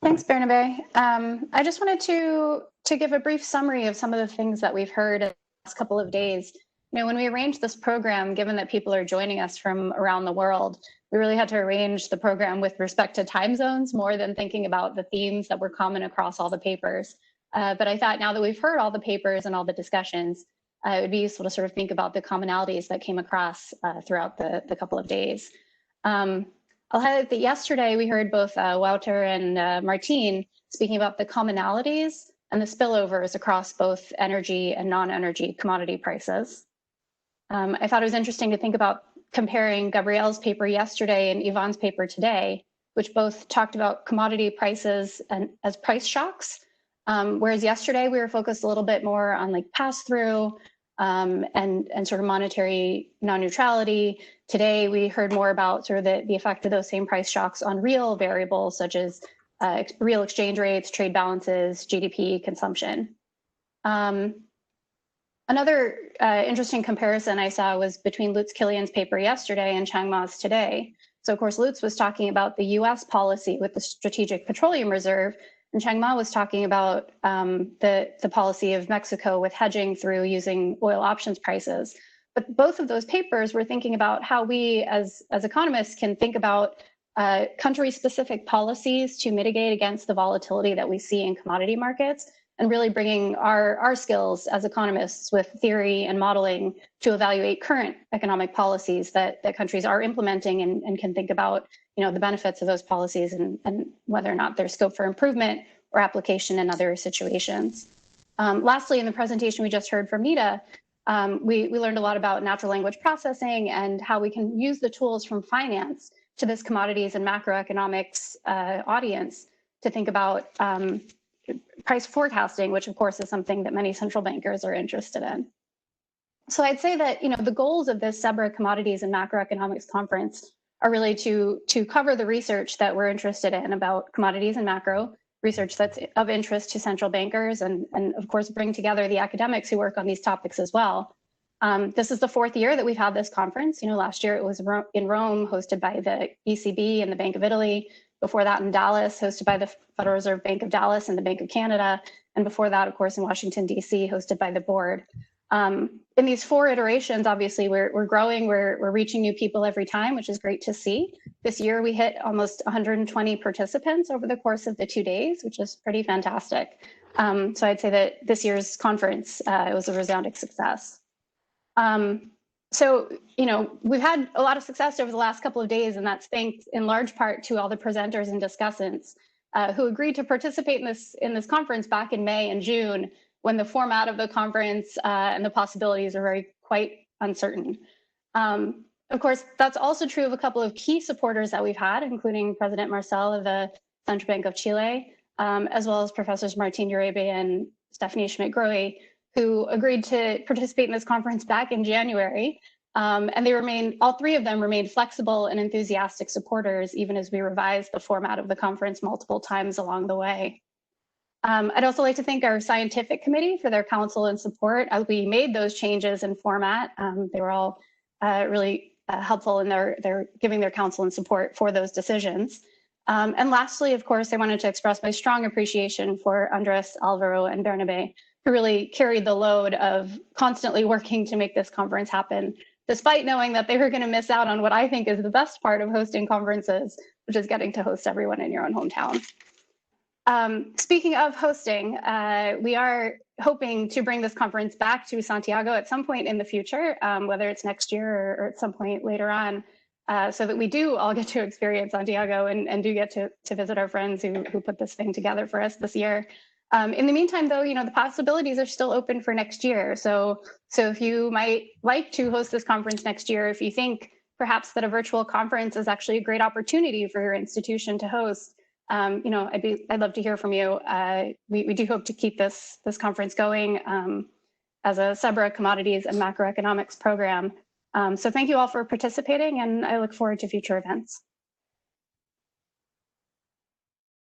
Thanks, Bernabe. I just wanted to give a brief summary of some of the things that we've heard in the last couple of days. When we arranged this program, given that people are joining us from around the world, we really had to arrange the program with respect to time zones more than thinking about the themes that were common across all the papers. But I thought now that we've heard all the papers and all the discussions, it would be useful to sort of think about the commonalities that came across throughout the couple of days. I'll highlight that yesterday we heard both Wouter and Martine speaking about the commonalities and the spillovers across both energy and non-energy commodity prices. I thought it was interesting to think about comparing Gabrielle's paper yesterday and Yvonne's paper today, which both talked about commodity prices and as price shocks, whereas yesterday we were focused a little bit more on like pass-through and sort of monetary non-neutrality. Today, we heard more about sort of the effect of those same price shocks on real variables, such as real exchange rates, trade balances, GDP, consumption. Another interesting comparison I saw was between Lutz Kilian's paper yesterday and Chang Ma's today. So of course, Lutz was talking about the US policy with the Strategic Petroleum Reserve, and Chang Ma was talking about the policy of Mexico with hedging through using oil options prices. But both of those papers were thinking about how we as economists can think about country-specific policies to mitigate against the volatility that we see in commodity markets, and really bringing our skills as economists with theory and modeling to evaluate current economic policies that countries are implementing and can think about the benefits of those policies and whether or not there's scope for improvement or application in other situations. Lastly, in the presentation we just heard from Nita, we learned a lot about natural language processing and how we can use the tools from finance to this commodities and macroeconomics audience to think about price forecasting, which of course is something that many central bankers are interested in. So I'd say that the goals of this CEBRA Commodities and Macroeconomics Conference are really to cover the research that we're interested in about commodities and macro, research that's of interest to central bankers, and of course bring together the academics who work on these topics as well. This is the fourth year that we've had this conference. Last year it was in Rome, hosted by the ECB and the Bank of Italy. Before that in Dallas, hosted by the Federal Reserve Bank of Dallas and the Bank of Canada. And before that, of course, in Washington, DC, hosted by the board. In these 4 iterations, obviously, we're growing, we're reaching new people every time, which is great to see. This year, we hit almost 120 participants over the course of the 2 days, which is pretty fantastic. So I'd say that this year's conference, it was a resounding success. So, we've had a lot of success over the last couple of days, and that's thanks in large part to all the presenters and discussants who agreed to participate in this conference back in May and June, when the format of the conference and the possibilities are quite uncertain. Of course, that's also true of a couple of key supporters that we've had, including President Marcel of the Central Bank of Chile, as well as Professors Martine Uribe and Stephanie Schmidt-Grohe, who agreed to participate in this conference back in January. And all 3 of them remained flexible and enthusiastic supporters, even as we revised the format of the conference multiple times along the way. I'd also like to thank our scientific committee for their counsel and support as we made those changes in format. They were all really helpful in their giving their counsel and support for those decisions. And lastly, of course, I wanted to express my strong appreciation for Andres, Alvaro, and Bernabe, who really carried the load of constantly working to make this conference happen, despite knowing that they were going to miss out on what I think is the best part of hosting conferences, which is getting to host everyone in your own hometown. Speaking of hosting, we are hoping to bring this conference back to Santiago at some point in the future, whether it's next year or at some point later on, so that we do all get to experience Santiago and do get to visit our friends who put this thing together for us this year. In the meantime, though, the possibilities are still open for next year. So if you might like to host this conference next year, if you think perhaps that a virtual conference is actually a great opportunity for your institution to host, I'd love to hear from you. We do hope to keep this conference going as a CEBRA Commodities and Macroeconomics program. So thank you all for participating, and I look forward to future events.